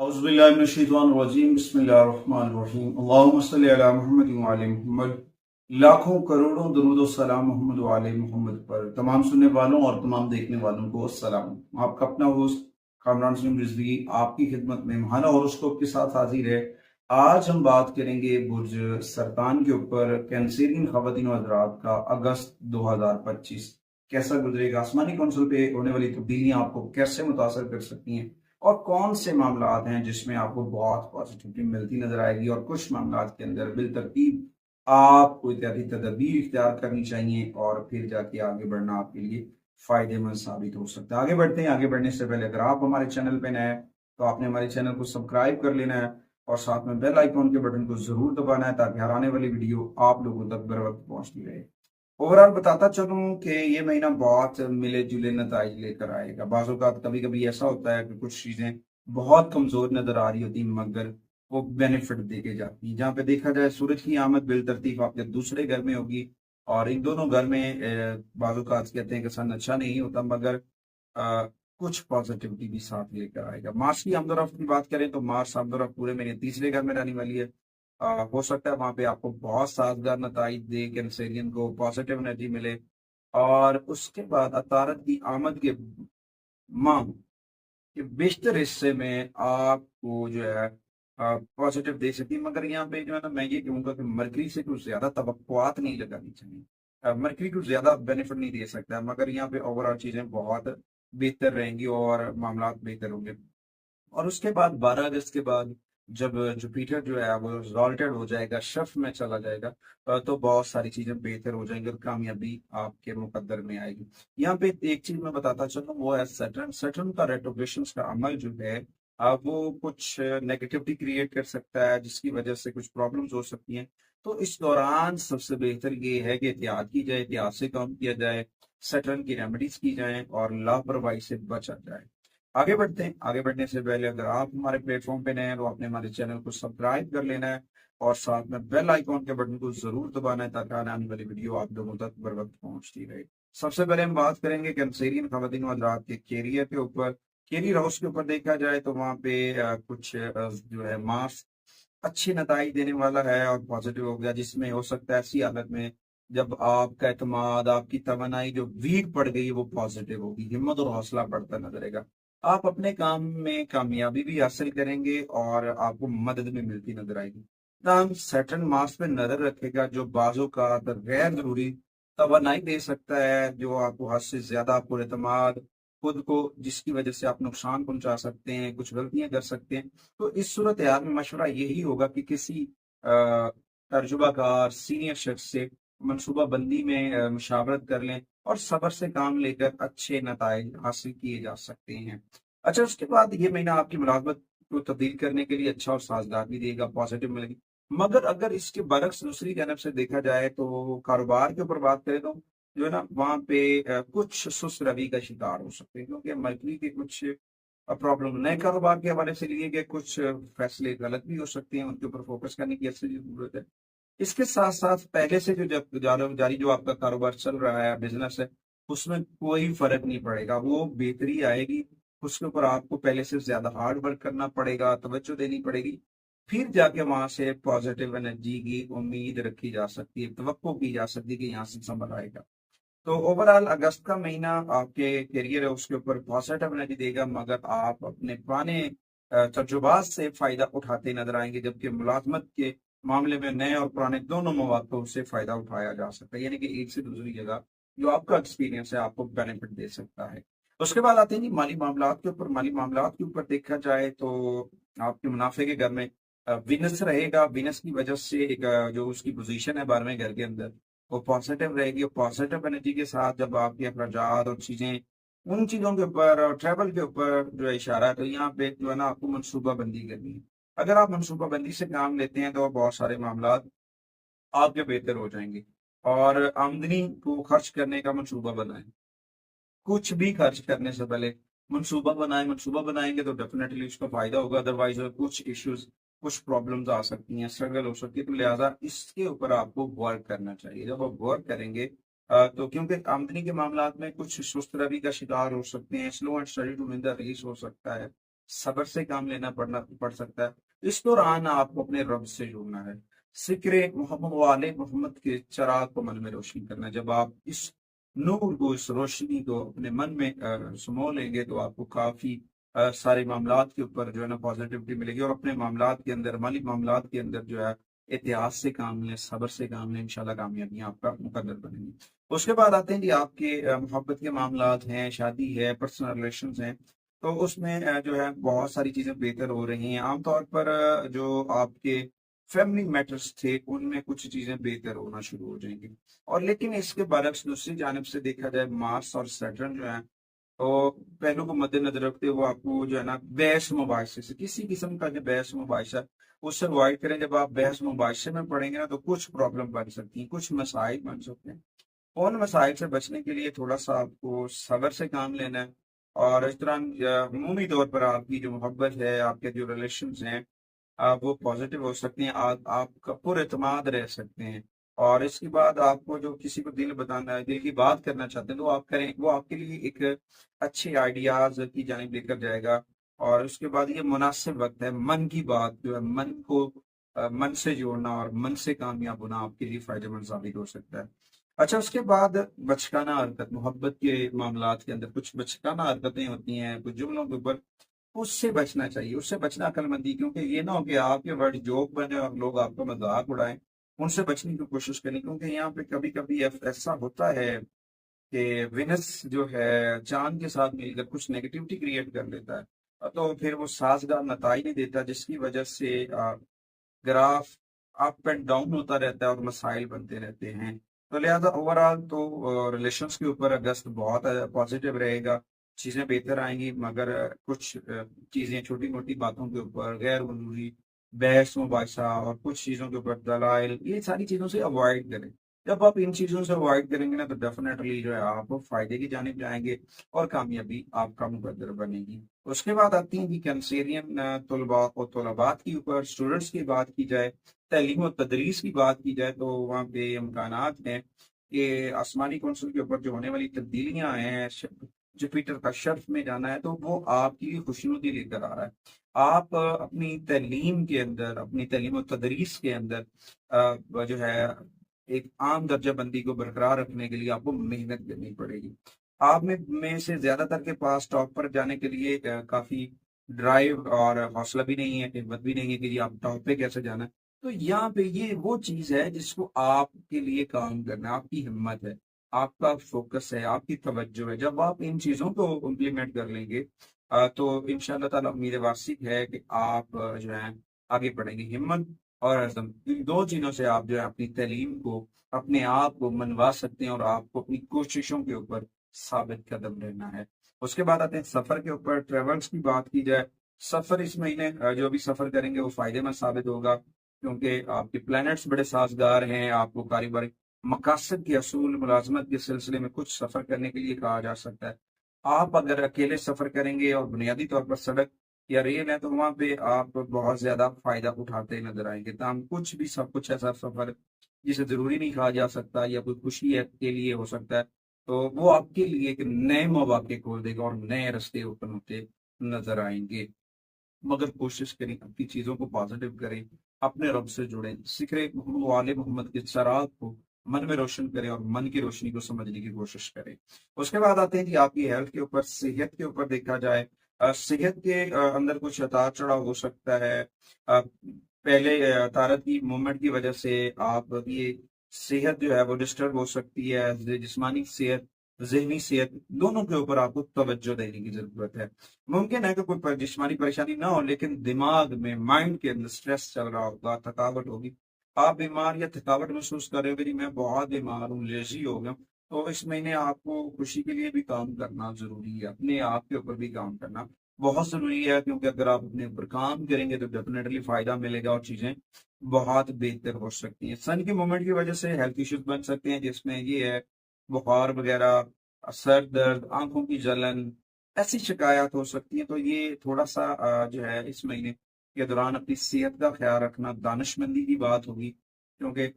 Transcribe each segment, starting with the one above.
औज़ुबिल्लाहिमिनश्शैतानिर्रजीम बिस्मिल्लाहिर्रहमानिर्रहीम अल्लाहुम्मा सल्लि अला मुहम्मद व अला मुहम्मद। लाखों करोड़ों दरूद व सलाम मोहम्मद व आले मोहम्मद पर। तमाम सुनने वालों और तमाम देखने वालों को अस्सलाम। आपका अपना होस्ट कामरान सलीम रिजवी आपकी खिदमत में महाना हॉरोस्कोप के साथ हाजिर है। आज हम बात करेंगे बुर्ज सरतान के ऊपर कैंसेरियन ख़वातीन व हज़रात का अगस्त 2025 कैसा गुजरेगा, आसमानी कौंसल पे होने वाली तब्दीलियां आपको कैसे मुतासर कर सकती हैं और कौन से मामला हैं जिसमें आपको बहुत पॉजिटिविटी मिलती नजर आएगी और कुछ मामला के अंदर बिलतरतीब आपको इत्यादि तदबीर इख्तियार करनी चाहिए और फिर जाके आगे बढ़ना आपके लिए फायदेमंद साबित हो सकता है। आगे बढ़ते हैं। आगे बढ़ने से पहले अगर आप हमारे चैनल पे नए हैं तो आपने हमारे चैनल को सब्सक्राइब कर लेना है और साथ में बेल आइकॉन के बटन को जरूर दबाना है ताकि हर आने वाली वीडियो आप लोगों तक बर वक्त पहुंचती रहे। ओवरऑल बताता चलूं कि ये महीना बहुत मिले जुले नताइज लेकर आएगा। बाज़ औक़ात कभी कभी ऐसा होता है कि कुछ चीजें बहुत कमजोर नजर आ रही होती मगर वो बेनिफिट दे के जाती है। जहाँ पे देखा जाए सूरज की आमद बिल तरतीब आपके दूसरे घर में होगी और इन दोनों घर में बाज़ औक़ात कहते हैं कि सन अच्छा नहीं होता मगर कुछ पॉजिटिविटी भी साथ लेकर आएगा। मार्च की आमदोरफ्त की बात करें तो मार्च आमदोरफ्त पूरे महीने तीसरे घर में रहने वाली है। हो सकता है वहां पे आपको बहुत साजगार नताइज दे, कैंसेरियन को पॉजिटिव एनर्जी मिले और उसके बाद अतारत की आमद के माह के बेशतर हिस्से में आपको जो है पॉजिटिव दे सकती है। मगर यहाँ पे जो है ना, मैं ये कहूंगा कि मरकरी से कुछ ज्यादा तवक्कुआत नहीं लगानी चाहिए। मरकरी कुछ ज्यादा बेनिफिट नहीं दे सकता है मगर यहाँ पे ओवरऑल चीजें बहुत बेहतर रहेंगी और मामला बेहतर होंगे। और उसके बाद 12 अगस्त के बाद जब जुपिटर जो है वो रिजॉल्टेड हो जाएगा, शफ में चला जाएगा, तो बहुत सारी चीजें बेहतर हो जाएंगी और कामयाबी आपके मुकद्दर में आएगी। यहाँ पे एक चीज मैं बताता चलूँ, वो है सैटर्न। सैटर्न का रेट्रोग्रेशन का अमल जो है वो कुछ नेगेटिविटी क्रिएट कर सकता है जिसकी वजह से कुछ प्रॉब्लम्स हो सकती हैं। तो इस दौरान सबसे बेहतर ये है कि एहतियात की जाए, एहतियात से काम किया जाए, सैटर्न की रेमेडीज की जाए और लापरवाही से बचा जाए। आगे बढ़ते हैं। आगे बढ़ने से पहले अगर आप हमारे प्लेटफॉर्म पे नए हैं तो आपने हमारे चैनल को सब्सक्राइब कर लेना है और साथ में बेल आइकॉन के बटन को जरूर दबाना है ताकि आने वाली वीडियो आप लोगों तक बर वक्त पहुंचती रहे। सबसे पहले हम बात करेंगे कैंसेरियन ख़वातीन और हज़रात के कैरियर के ऊपर। कैरियर हाउस के ऊपर देखा जाए तो वहाँ पे कुछ जो है मास अच्छे नताइज देने वाला है और पॉजिटिव हो गया, जिसमें हो सकता है ऐसी हालत में जब आपका एतमाद, आपकी तमन्नाई जो वीक पड़ गई वो पॉजिटिव होगी, हिम्मत और हौसला बढ़ता नजर आएगा। आप अपने काम में कामयाबी भी हासिल करेंगे और आपको मदद भी मिलती नजर आएगी। नाम सैटर्न मास पे नजर रखेगा जो बाजों का गैर जरूरी तवानाई दे सकता है, जो आपको हद से ज्यादा आपको एतमाद खुद को, जिसकी वजह से आप नुकसान पहुंचा सकते हैं, कुछ गलतियां कर सकते हैं। तो इस सूरत हाल में मशवरा यही होगा कि किसी तर्जुबाकार सीनियर शख्स से मनसूबा बंदी में मुशावरत कर लें और सब्र से काम लेकर अच्छे नताइज हासिल किए जा सकते हैं। अच्छा, उसके बाद ये महीना आपकी मुलाजमत को तब्दील करने के लिए अच्छा और साजगार भी देगा, पॉजिटिव मिलेगी। मगर अगर इसके बरक्स दूसरी जानब से देखा जाए तो कारोबार के ऊपर बात करें तो जो है ना, वहाँ पे कुछ सुस्त रवि का शिकार हो सकते हैं क्योंकि मरकरी के कुछ प्रॉब्लम नए कारोबार के हवाले से लिए गए कुछ फैसले गलत भी हो सकते हैं, उनके ऊपर फोकस करने की असली जरूरत है। इसके साथ साथ पहले से जो जारी जो आपका कारोबार चल रहा है, बिजनेस है, उसमें कोई फर्क नहीं पड़ेगा, वो बेहतरी आएगी। उसके ऊपर आपको पहले से ज्यादा हार्ड वर्क करना पड़ेगा, तवज्जो देनी पड़ेगी, फिर जाके वहां से पॉजिटिव एनर्जी की उम्मीद रखी जा सकती है, तवक्को की जा सकती है कि यहाँ से संभल आएगा। तो ओवरऑल अगस्त का महीना आपके करियर है उसके ऊपर पॉजिटिव एनर्जी देगा मगर आप अपने पुराने तजुर्बात से फायदा उठाते नजर आएंगे, जबकि मुलाजमत के मामले में नए और पुराने दोनों मौकों से फायदा उठाया जा सकता है, यानी कि एक से दूसरी जगह जो आपका एक्सपीरियंस है आपको बेनिफिट दे सकता है। उसके बाद आते हैं जी माली मामलात के ऊपर। माली मामलात के ऊपर देखा जाए तो आपके मुनाफे के घर में विनस रहेगा। विनस की वजह से एक जो उसकी पोजीशन है 12वें घर के अंदर वो पॉजिटिव रहेगी और पॉजिटिव एनर्जी के साथ जब आपके अखराजात और चीजें उन चीजों के ऊपर और ट्रैवल के ऊपर जो है इशारा है, तो यहाँ पे जो है ना आपको मनसूबा बंदी करनी है। अगर आप मनसूबा बंदी से काम लेते हैं तो बहुत सारे मामला आपके बेहतर हो जाएंगे और आमदनी को खर्च करने का मनसूबा बनाएं। कुछ भी खर्च करने से पहले मनसूबा बनाएं। मनसूबा बनाएंगे तो डेफिनेटली उसका फायदा होगा, अदरवाइज कुछ इश्यूज, कुछ प्रॉब्लम्स आ सकती हैं, स्ट्रगल हो सकती है। तो लिहाजा इसके ऊपर आपको वर्क करना चाहिए। जब आप वर्क करेंगे तो क्योंकि आमदनी के मामला में कुछ सुस्त रवि का शिकार हो सकते हैं, slow and steady to win the race हो सकता है, صبر سے کام لینا پڑ سکتا ہے۔ اس دوران آپ کو اپنے رب سے جڑنا ہے، ذکر محمد والے محمد کے چراغ کو من میں روشن کرنا ہے۔ جب آپ اس نور کو، اس روشنی کو اپنے من میں سمو لیں گے تو آپ کو کافی سارے معاملات کے اوپر جو ہے نا پازیٹیوٹی ملے گی، اور اپنے معاملات کے اندر، مالی معاملات کے اندر جو ہے احتیاط سے کام لیں، صبر سے کام لیں، انشاءاللہ کامیابیاں آپ کا مقدر بنیں گی۔ اس کے بعد آتے ہیں جی آپ کے محبت کے معاملات ہیں، شادی ہے، پرسنل ریلیشنز ہیں، تو اس میں جو ہے بہت ساری چیزیں بہتر ہو رہی ہیں۔ عام طور پر جو آپ کے فیملی میٹرز تھے ان میں کچھ چیزیں بہتر ہونا شروع ہو جائیں گی، اور لیکن اس کے برعکس دوسری جانب سے دیکھا جائے مارس اور سیٹرن جو ہے تو پہلو کو مد نظر رکھتے ہوئے آپ کو جو ہے نا بحث مباحثے سے، کسی قسم کا جو بحث مباحثہ اس سے اوائڈ کریں۔ جب آپ بحث مباحثے میں پڑیں گے نا تو کچھ پرابلم بن سکتی ہیں، کچھ مسائل بن سکتے ہیں۔ ان مسائل سے بچنے کے لیے تھوڑا سا آپ کو صبر سے کام لینا ہے، اور اس طرح عمومی طور پر آپ کی جو محبت ہے، آپ کے جو ریلیشنز ہیں وہ پازیٹیو ہو سکتے ہیں، آپ کا پر اعتماد رہ سکتے ہیں۔ اور اس کے بعد آپ کو جو کسی کو دل بتانا ہے، دل کی بات کرنا چاہتے ہیں تو آپ کریں، وہ آپ کے لیے ایک اچھے آئیڈیاز کی جانب لے کر جائے گا۔ اور اس کے بعد یہ مناسب وقت ہے، من کی بات جو ہے، من کو من سے جوڑنا اور من سے کامیاب ہونا آپ کے لیے فائدہ مند ثابت ہو سکتا ہے۔ اچھا، اس کے بعد بچکانہ حرکت، محبت کے معاملات کے اندر کچھ بچکانہ حرکتیں ہوتی ہیں کچھ جملوں کے اوپر، اس سے بچنا چاہیے، اس سے بچنا عقل مندی، کیونکہ یہ نہ ہو کہ آپ کے ورڈ جوک بنے اور لوگ آپ کا مذاق اڑائیں۔ ان سے بچنے کی کوشش کریں، کیونکہ یہاں پہ کبھی کبھی ایسا ہوتا ہے کہ وینس جو ہے چاند کے ساتھ مل کر کچھ نیگیٹیوٹی کریٹ کر لیتا ہے، تو پھر وہ سازگار نتائج نہیں دیتا، جس کی وجہ سے گراف اپ اینڈ ڈاؤن ہوتا رہتا ہے اور مسائل بنتے رہتے ہیں۔ تو لہٰذا اوور آل تو ریلیشنس کے اوپر اگست بہت پازیٹیو رہے گا، چیزیں بہتر آئیں گی، مگر کچھ چیزیں چھوٹی موٹی باتوں کے اوپر غیر ضروری بحث مباحثہ اور کچھ چیزوں کے اوپر دلائل، یہ ساری چیزوں سے اوائڈ کریں۔ جب آپ ان چیزوں سے اوائڈ کریں گے نا تو ڈیفینیٹلی جو ہے آپ فائدے کی جانب جائیں گے اور کامیابی آپ کا مقدر بنے گی۔ اس کے بعد آتی ہیں کہ کینسیرین طلباء اور طلبات کے اوپر، اسٹوڈنٹس کی بات کی جائے، تعلیم و تدریس کی بات کی جائے تو وہاں پہ امکانات ہیں کہ آسمانی کونسل کے اوپر جو ہونے والی تبدیلیاں ہیں، جوپیٹر کا شرف میں جانا ہے، تو وہ آپ کی خوشنودی لے کر آ رہا ہے۔ آپ اپنی تعلیم کے اندر، اپنی تعلیم و تدریس کے اندر جو ہے ایک عام درجہ بندی کو برقرار رکھنے کے لیے آپ کو محنت کرنی پڑے گی۔ آپ میں سے زیادہ تر کے پاس ٹاپ پر جانے کے لیے کافی ڈرائیو اور حوصلہ بھی نہیں ہے، ہمت بھی نہیں ہے کہ یہ آپ ٹاپ پہ کیسے جانا ہے۔ تو یہاں پہ یہ وہ چیز ہے جس کو آپ کے لیے کام کرنا ہے، آپ کی ہمت ہے، آپ کا فوکس ہے، آپ کی توجہ ہے۔ جب آپ ان چیزوں کو امپلیمنٹ کر لیں گے تو انشاءاللہ تعالیٰ امید واسق ہے کہ آپ جو ہے آگے بڑھیں گے۔ ہمت اور عزم، ان دو چیزوں سے آپ جو ہے اپنی تعلیم کو، اپنے آپ کو منوا سکتے ہیں، اور آپ کو اپنی کوششوں کے اوپر ثابت قدم رہنا ہے۔ اس کے بعد آتے ہیں سفر کے اوپر، ٹریولز کی بات کی جائے، سفر اس مہینے جو بھی سفر کریں گے وہ فائدے مند ثابت ہوگا، کیونکہ آپ کے پلانٹس بڑے سازگار ہیں۔ آپ کو کاروباری مقاصد کے حصول، ملازمت کے سلسلے میں کچھ سفر کرنے کے لیے کہا جا سکتا ہے۔ آپ اگر اکیلے سفر کریں گے اور بنیادی طور پر سڑک یا ریل ہے تو وہاں پہ آپ بہت زیادہ فائدہ اٹھاتے نظر آئیں گے۔ تاہم کچھ بھی سب کچھ ایسا سفر جسے ضروری نہیں کہا جا سکتا یا کوئی خوشی ہے کے لیے ہو سکتا ہے، تو وہ آپ کے لیے ایک نئے مواقع کھول دے گا اور نئے رستے اوپن ہوتے نظر آئیں گے۔ مگر کوشش کریں، اپنی چیزوں کو پازیٹیو کریں، اپنے رب سے جڑیں، ذکر محمد والے محمد کے چراغ کو من میں روشن کریں اور من کی روشنی کو سمجھنے کی کوشش کریں۔ اس کے بعد آتے ہیں کہ آپ کی ہیلتھ کے اوپر، صحت کے اوپر دیکھا جائے، صحت کے اندر کچھ اتار چڑھاؤ ہو سکتا ہے۔ پہلے طارت کی موومنٹ کی وجہ سے آپ کی صحت جو ہے وہ ڈسٹرب ہو سکتی ہے، جسمانی صحت، ذہنی صحت، دونوں کے اوپر آپ کو توجہ دینے کی ضرورت ہے۔ ممکن ہے کہ کوئی جسمانی پریشانی نہ ہو، لیکن دماغ میں، مائنڈ کے اندر سٹریس چل رہا ہوگا، تھکاوٹ ہوگی، آپ بیمار یا تھکاوٹ محسوس کر رہے ہو کہ میں بہت بیمار ہوں، لیزی ہو گیا، تو اس مہینے آپ کو خوشی کے لیے بھی کام کرنا ضروری ہے، اپنے آپ کے اوپر بھی کام کرنا بہت ضروری ہے، کیونکہ اگر آپ اپنے اوپر کام کریں گے تو ڈیفینیٹلی فائدہ ملے گا اور چیزیں بہت بہتر ہو سکتی ہیں۔ سن کی موومنٹ کی وجہ سے ہیلتھ ایشوز بن سکتے ہیں، جس میں یہ ہے بخار وغیرہ، سر درد، آنکھوں کی جلن، ایسی شکایات ہو سکتی ہیں۔ تو یہ تھوڑا سا جو ہے اس مہینے کے دوران اپنی صحت کا خیال رکھنا دانش مندی کی بات ہوگی، کیونکہ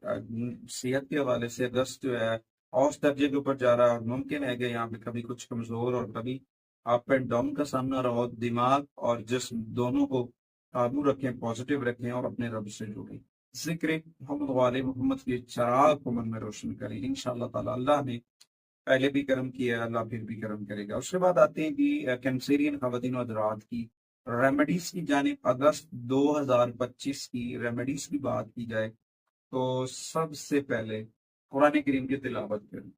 صحت کے حوالے سے اگست جو ہے اوسط درجے کے اوپر جا رہا ہے، اور ممکن ہے کہ یہاں پہ کبھی کچھ کمزور اور کبھی अप एंड डाउन का सामना रहो, दिमाग और जिस्म दोनों को काबू रखें, पॉजिटिव रखें और अपने रब से जुड़ें। जिक्र मोहम्मद वाले मोहम्मद के चराग को मन में रोशन करें। इंशाअल्लाह ताला अल्लाह ने पहले भी करम किया, अल्लाह फिर भी करम करेगा। उसके बाद आते हैं कि कैंसरियन खवातीन और हज़रात की रेमेडीज की जानिब। अगस्त 2025 की रेमेडीज की बात की जाए तो सबसे पहले कुरान करीम की तिलावत करें,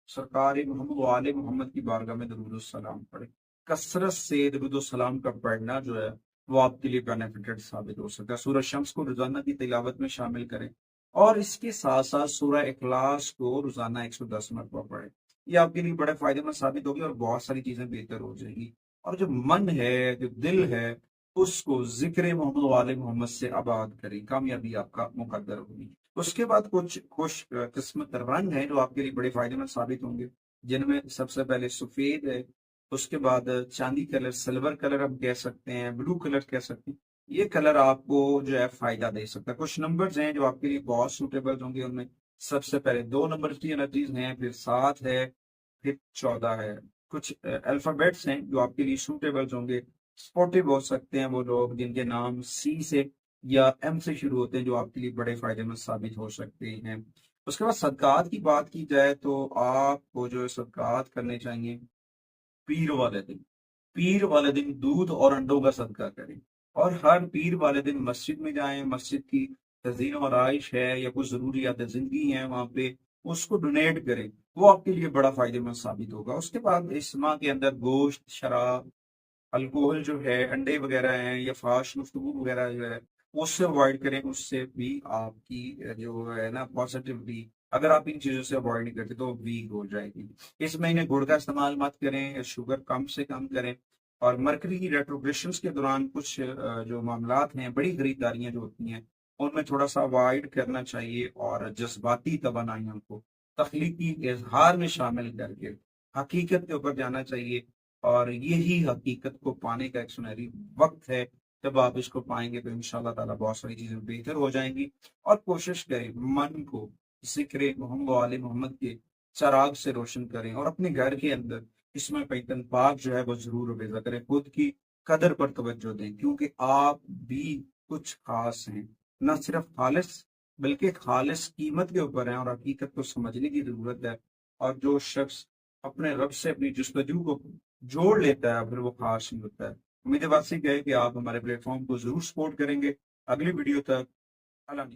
सरकार मोहम्मद वाले मोहम्मद की बारगाह में दरूद सलाम पढ़े। कसरत से दरूद सलाम का पढ़ना जो है वो आपके लिए बेनिफिटेड साबित हो सकता है। सूरह शम्स को रोजाना की तिलावत में शामिल करें और इसके साथ साथ सूरह इखलास को रोजाना 110 मरतबा पढ़ें। ये आपके लिए बड़े फायदेमंद साबित होगी और बहुत सारी चीजें बेहतर हो जाएंगी। और जो मन है, जो दिल है, उसको जिक्र मोहम्मद वाले मोहम्मद से आबाद करें, कामयाबी आपका मुकद्दर होगी। उसके बाद कुछ खुश किस्मत रंग हैं जो आपके लिए बड़े फायदेमंद साबित होंगे, जिनमें सबसे पहले सफेद है, उसके बाद चांदी कलर, सिल्वर कलर हम कह सकते हैं, ब्लू कलर कह सकते हैं। ये कलर आपको जो है फायदा दे सकता है। कुछ नंबर्स हैं जो आपके लिए बहुत सुटेबल होंगे, उनमें सबसे पहले 2 नंबर की एनर्जीज हैं, फिर 7 है, फिर 14 है। कुछ अल्फाबेट्स हैं जो आपके लिए सूटेबल होंगे। स्पोर्टिव हो सकते हैं वो लोग जिनके नाम सी से या एम से शुरू होते हैं, जो आपके लिए बड़े फायदेमंद साबित हो सकते हैं। उसके बाद सदकात की बात की जाए तो आपको जो है सदकात करने चाहिए पीर वाले दिन। पीर वाले दिन दूध और अंडों का सदका करें और हर पीर वाले दिन मस्जिद में जाएं। मस्जिद की तज़ीन और आइश है या कुछ जरूरियात जिंदगी है वहां पे, उसको डोनेट करें, वो आपके लिए बड़ा फायदेमंद साबित होगा। उसके बाद इस माह के अंदर गोश्त, शराब, अल्कोहल जो है, अंडे वगैरह हैं या फास्ट गुफ्तगू वगैरह जो है उससे अवॉइड करें। उससे भी आपकी जो है ना पॉजिटिविटी, अगर आप इन चीजों से अवॉइड नहीं करते तो वीक हो जाएगी। इस महीने गुड़ का इस्तेमाल मत करें, शुगर कम से कम करें। और मरकरी की रेट्रोग्रेशंस के दौरान कुछ जो मामलात हैं, बड़ी खरीदारियां जो होती हैं, उनमें थोड़ा सा अवॉइड करना चाहिए और जज्बाती तवानाइयों को तख्लीकी इजहार में शामिल करके हकीकत के ऊपर जाना चाहिए। और यही हकीकत को पाने का एक सुनहरी वक्त है। जब आप इसको पाएंगे तो इंशाल्लाह ताला बहुत सारी चीजें बेहतर हो जाएंगी। और कोशिश करें मन को जिक्र मोहम्मद वाले मोहम्मद के चराग से रोशन करें और अपने घर के अंदर इसमें पैतन पाक जो है वो जरूर बेजा करें। खुद की कदर पर तवज्जो दें, क्योंकि आप भी कुछ खास हैं, न सिर्फ खालिस बल्कि खालिस कीमत के ऊपर हैं और हकीकत को समझने की जरूरत है। और जो शख्स अपने रब से अपनी जुस्तजू को जोड़ लेता है फिर वो खास नहीं होता है। उम्मीद है बात से है कि आप हमारे प्लेटफॉर्म को जरूर सपोर्ट करेंगे। अगली वीडियो तक अल्लाह